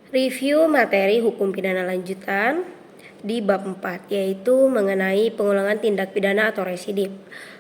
Review materi hukum pidana lanjutan di bab 4, yaitu mengenai pengulangan tindak pidana atau residip.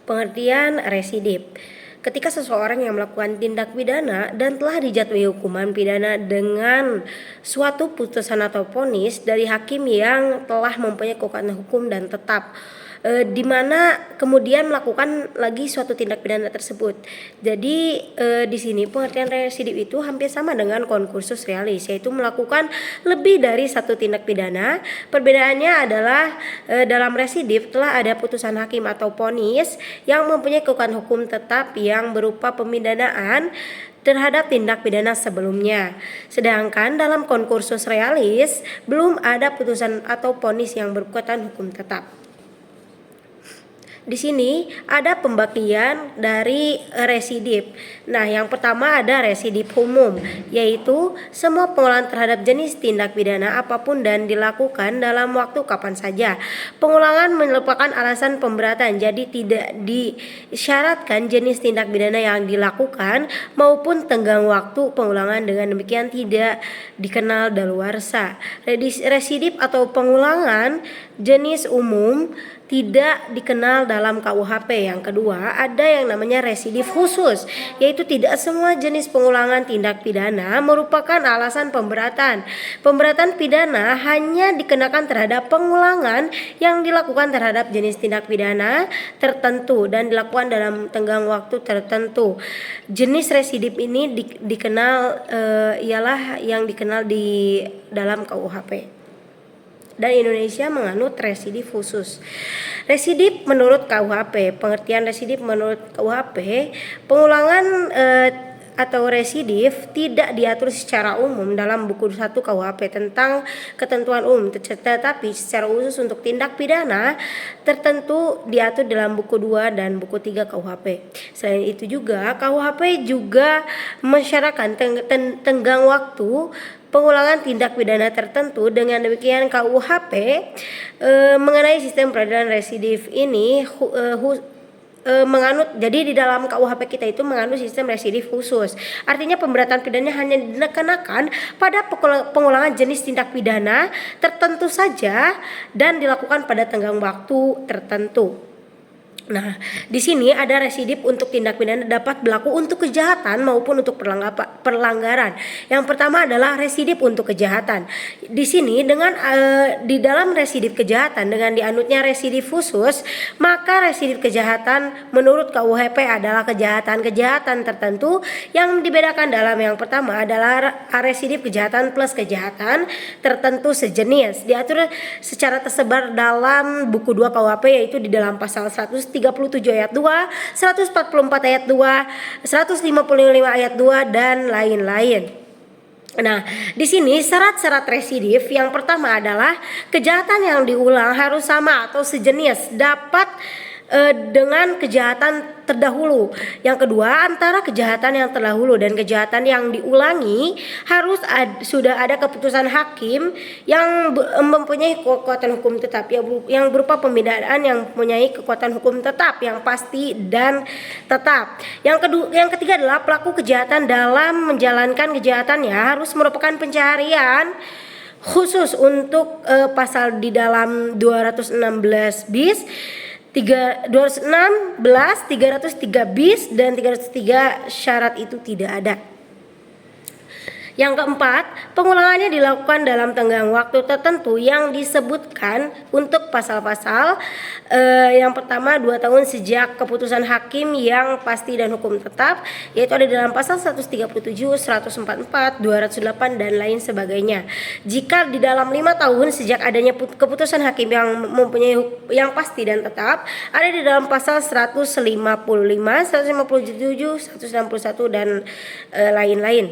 Pengertian residip: ketika seseorang yang melakukan tindak pidana dan telah dijatuhi hukuman pidana dengan suatu putusan atau vonis dari hakim yang telah mempunyai kekuatan hukum dan tetap, di mana kemudian melakukan lagi suatu tindak pidana tersebut. Jadi di sini pengertian residip itu hampir sama dengan concursus realis, yaitu melakukan lebih dari satu tindak pidana. Perbedaannya adalah dalam residip telah ada putusan hakim atau vonis yang mempunyai kekuatan hukum tetap yang berupa pemindanaan terhadap tindak pidana sebelumnya. Sedangkan dalam concursus realis belum ada putusan atau vonis yang berkekuatan hukum tetap. Di sini ada pembagian dari residip. Nah, yang pertama ada residip umum, yaitu semua pengulangan terhadap jenis tindak pidana apapun dan dilakukan dalam waktu kapan saja. Pengulangan merupakan alasan pemberatan, jadi tidak disyaratkan jenis tindak pidana yang dilakukan maupun tenggang waktu pengulangan. Dengan demikian tidak dikenal daluarsa. Residip atau pengulangan jenis umum tidak dikenal dalam KUHP. Yang kedua, ada yang namanya residif khusus, yaitu tidak semua jenis pengulangan tindak pidana merupakan alasan pemberatan. Pemberatan pidana hanya dikenakan terhadap pengulangan yang dilakukan terhadap jenis tindak pidana tertentu dan dilakukan dalam tenggang waktu tertentu. Jenis residip ini dikenal ialah yang dikenal di dalam KUHP. Dan Indonesia menganut residip khusus. Residip menurut KUHP, pengertian residip menurut KUHP, pengulangan atau residif tidak diatur secara umum dalam buku 1 KUHP tentang ketentuan umum, tetapi secara khusus untuk tindak pidana tertentu diatur dalam buku 2 dan buku 3 KUHP. Selain itu juga KUHP juga mensyaratkan tenggang waktu pengulangan tindak pidana tertentu. Dengan demikian KUHP mengenai sistem peradilan residif ini menganut, jadi di dalam KUHP kita itu menganut sistem residif khusus. Artinya pemberatan pidana hanya dikenakan pada pengulangan jenis tindak pidana tertentu saja dan dilakukan pada tenggang waktu tertentu. Nah, di sini ada residip untuk tindak pidana dapat berlaku untuk kejahatan maupun untuk pelanggaran. Yang pertama adalah residip untuk kejahatan. Di sini dengan di dalam residip kejahatan dengan dianutnya residip khusus, maka residip kejahatan menurut KUHP adalah kejahatan-kejahatan tertentu yang dibedakan dalam yang pertama adalah residip kejahatan plus kejahatan tertentu sejenis. Diatur secara tersebar dalam buku 2 KUHP, yaitu di dalam pasal 137 ayat 2, 144 ayat 2, 155 ayat 2 dan lain-lain. Nah, di sini syarat-syarat residif yang pertama adalah kejahatan yang diulang harus sama atau sejenis dapat dengan kejahatan terdahulu. Yang kedua, antara kejahatan yang terdahulu dan kejahatan yang diulangi harus sudah ada keputusan hakim yang mempunyai kekuatan hukum tetap, yang berupa pembedaan yang mempunyai kekuatan hukum tetap yang pasti dan tetap. Yang ketiga adalah pelaku kejahatan dalam menjalankan kejahatannya harus merupakan pencaharian khusus untuk pasal di dalam 216 bis, 216, 303 bis dan 303 syarat itu tidak ada. Yang keempat, pengulangannya dilakukan dalam tenggang waktu tertentu yang disebutkan untuk pasal-pasal. Yang pertama 2 tahun sejak keputusan hakim yang pasti dan hukum tetap, yaitu ada dalam pasal 137, 144, 208 dan lain sebagainya. Jika di dalam 5 tahun sejak adanya keputusan hakim yang mempunyai yang pasti dan tetap, ada di dalam pasal 155, 157, 161 dan lain-lain.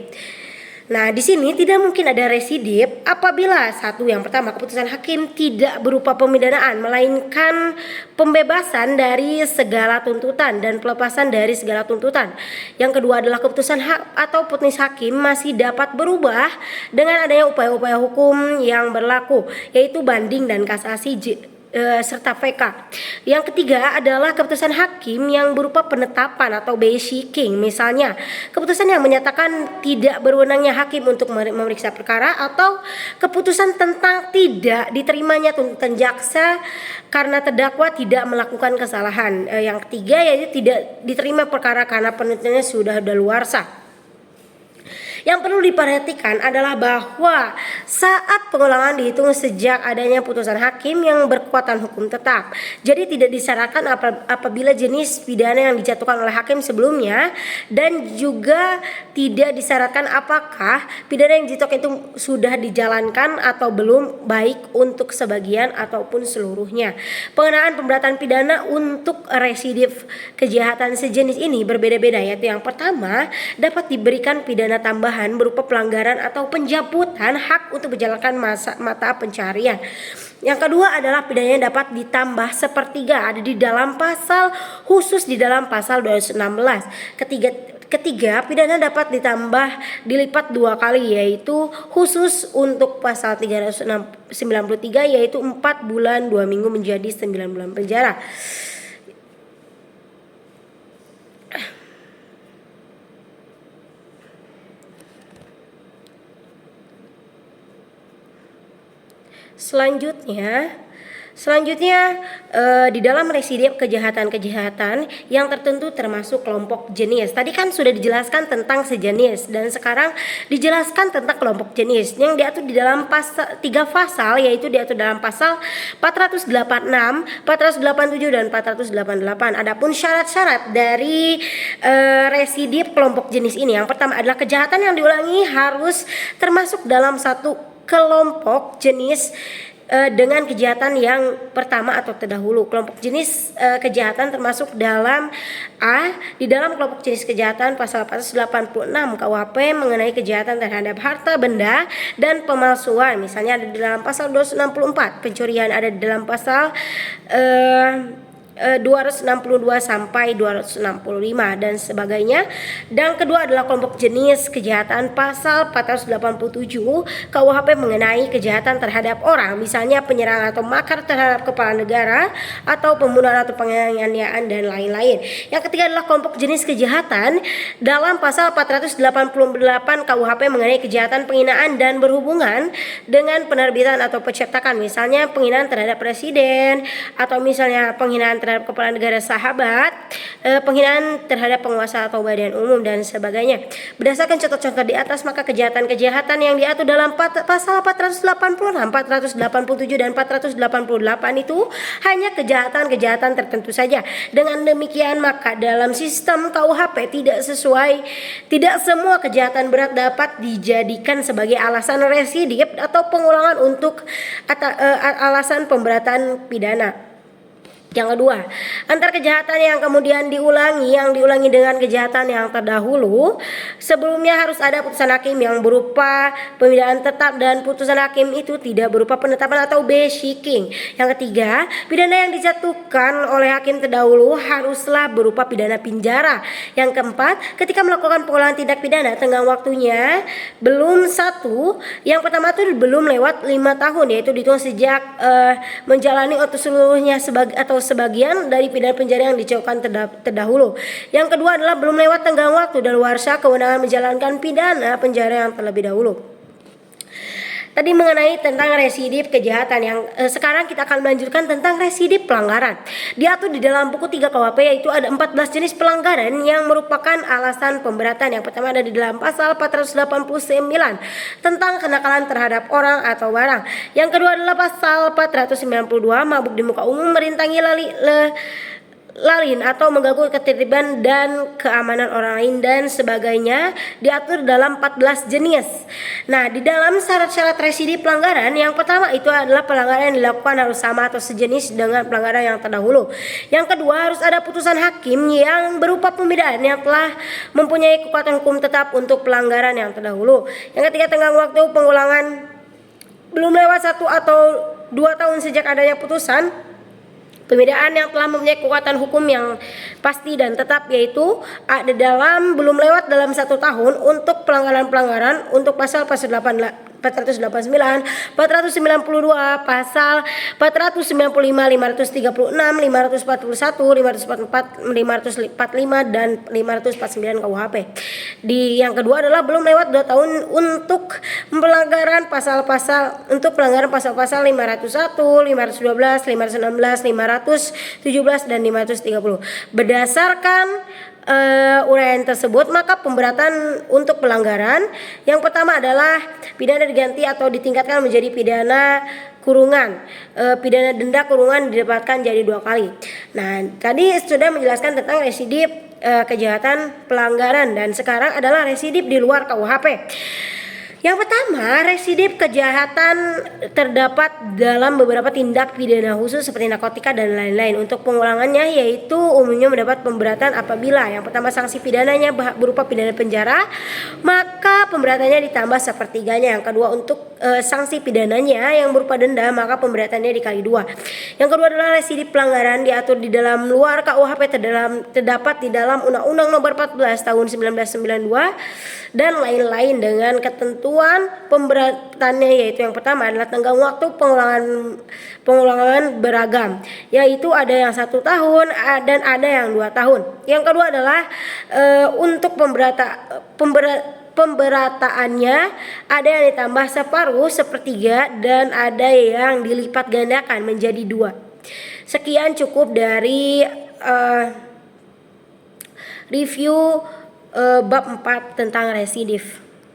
Nah, di sini tidak mungkin ada residip apabila satu, yang pertama, keputusan hakim tidak berupa pemidanaan melainkan pembebasan dari segala tuntutan dan pelepasan dari segala tuntutan. Yang kedua adalah keputusan atau putusan hakim masih dapat berubah dengan adanya upaya-upaya hukum yang berlaku, yaitu banding dan kasasi. serta VK. Yang ketiga adalah keputusan hakim yang berupa penetapan atau basiking. Misalnya, keputusan yang menyatakan tidak berwenangnya hakim untuk memeriksa perkara, atau keputusan tentang tidak diterimanya tuntutan jaksa karena terdakwa tidak melakukan kesalahan. Yang ketiga yaitu tidak diterima perkara karena penuntutannya sudah daluarsa. Yang perlu diperhatikan adalah bahwa saat pengulangan dihitung sejak adanya putusan hakim yang berkekuatan hukum tetap. Jadi tidak disyaratkan apabila jenis pidana yang dijatuhkan oleh hakim sebelumnya, dan juga tidak disyaratkan apakah pidana yang dijatuhkan itu sudah dijalankan atau belum, baik untuk sebagian ataupun seluruhnya. Pengenaan pemberatan pidana untuk residif kejahatan sejenis ini berbeda-beda, yaitu yang pertama dapat diberikan pidana tambahan berupa pelanggaran atau pencabutan hak untuk menjalankan mata pencarian. Yang kedua adalah pidananya dapat ditambah sepertiga, ada di dalam pasal khusus di dalam pasal 216. Ketiga, pidana dapat ditambah dilipat 2 kali, yaitu khusus untuk pasal 393 yaitu 4 bulan 2 minggu menjadi 9 bulan penjara. Selanjutnya di dalam residip kejahatan-kejahatan yang tertentu termasuk kelompok jenis. Tadi kan sudah dijelaskan tentang sejenis, dan sekarang dijelaskan tentang kelompok jenis yang diatur di dalam 3 pasal, yaitu diatur dalam pasal 486, 487 dan 488. Adapun syarat-syarat dari residip kelompok jenis ini, yang pertama adalah kejahatan yang diulangi harus termasuk dalam satu kelompok jenis dengan kejahatan yang pertama atau terdahulu. Kelompok jenis kejahatan termasuk dalam A, di dalam kelompok jenis kejahatan pasal 486 KUHP mengenai kejahatan terhadap harta benda dan pemalsuan, misalnya ada di dalam pasal 264, pencurian ada di dalam pasal 262 sampai 265 dan sebagainya. Dan kedua adalah kelompok jenis kejahatan pasal 487 KUHP mengenai kejahatan terhadap orang, misalnya penyerangan atau makar terhadap kepala negara atau pembunuhan atau penganiayaan dan lain-lain. Yang ketiga adalah kelompok jenis kejahatan dalam pasal 488 KUHP mengenai kejahatan penghinaan dan berhubungan dengan penerbitan atau percetakan, misalnya penghinaan terhadap presiden, atau misalnya penghinaan terhadap kepala negara sahabat, penghinaan terhadap penguasa atau badan umum dan sebagainya. Berdasarkan contoh-contoh di atas, maka kejahatan-kejahatan yang diatur dalam pasal 486, 487 dan 488 itu hanya kejahatan-kejahatan tertentu saja. Dengan demikian, maka dalam sistem KUHP tidak semua kejahatan berat dapat dijadikan sebagai alasan residip atau pengulangan untuk alasan pemberatan pidana. Yang kedua, antar kejahatan yang kemudian yang diulangi dengan kejahatan yang terdahulu sebelumnya harus ada putusan hakim yang berupa pemidana tetap, dan putusan hakim itu tidak berupa penetapan atau basiking. Yang ketiga, pidana yang dijatuhkan oleh hakim terdahulu haruslah berupa pidana penjara. Yang keempat, ketika melakukan pengulangan tindak pidana, tenggang waktunya belum satu. Yang pertama itu belum lewat 5 tahun, yaitu dihitung sejak menjalani atau seluruhnya sebagian dari pidana penjara yang dijatuhkan terdahulu. Yang kedua adalah belum lewat tenggang waktu daluarsa kewenangan menjalankan pidana penjara yang terlebih dahulu. Tadi mengenai tentang residip kejahatan, yang sekarang kita akan melanjutkan tentang residip pelanggaran. Diatur di dalam buku 3 KUHP, yaitu ada 14 jenis pelanggaran yang merupakan alasan pemberatan. Yang pertama ada di dalam pasal 489 tentang kenakalan terhadap orang atau barang. Yang kedua adalah pasal 492 mabuk di muka umum, merintangi lalin atau mengganggu ketertiban dan keamanan orang lain dan sebagainya, diatur dalam 14 jenis. Nah, di dalam syarat-syarat residip pelanggaran, yang pertama itu adalah pelanggaran yang dilakukan harus sama atau sejenis dengan pelanggaran yang terdahulu. Yang kedua, harus ada putusan hakim yang berupa pembedaan yang telah mempunyai kekuatan hukum tetap untuk pelanggaran yang terdahulu. Yang ketiga, tenggang waktu pengulangan belum lewat 1 atau 2 tahun sejak adanya putusan pembedaan yang telah mempunyai kekuatan hukum yang pasti dan tetap, yaitu belum lewat dalam 1 tahun untuk pelanggaran-pelanggaran untuk pasal 488 489, 492, pasal 495, 536, 541, 544, 545 dan 549 KUHP. Yang kedua adalah belum lewat 2 tahun untuk pelanggaran pasal-pasal 501, 512, 516, 517 dan 530. Berdasarkan uraian tersebut, maka pemberatan untuk pelanggaran yang pertama adalah pidana diganti atau ditingkatkan menjadi pidana kurungan. Pidana denda kurungan didapatkan jadi 2 kali. Nah, tadi sudah menjelaskan tentang residip kejahatan pelanggaran, dan sekarang adalah residip di luar KUHP. Yang pertama, residip kejahatan terdapat dalam beberapa tindak pidana khusus seperti narkotika dan lain-lain. Untuk pengulangannya yaitu umumnya mendapat pemberatan apabila yang pertama sanksi pidananya berupa pidana penjara, maka pemberatannya ditambah sepertiganya. Yang kedua, untuk sanksi pidananya yang berupa denda, maka pemberatannya dikali 2. Yang kedua adalah residip pelanggaran diatur di dalam luar KUHP terdapat di dalam Undang-Undang Nomor 14 Tahun 1992 dan lain-lain dengan ketentuan pemberatannya, yaitu yang pertama adalah tenggang waktu pengulangan beragam, yaitu ada yang 1 tahun dan ada yang 2 tahun. Yang kedua adalah untuk pemberataannya ada yang ditambah separuh, sepertiga, dan ada yang dilipat gandakan menjadi 2. Sekian cukup dari review bab 4 tentang residif.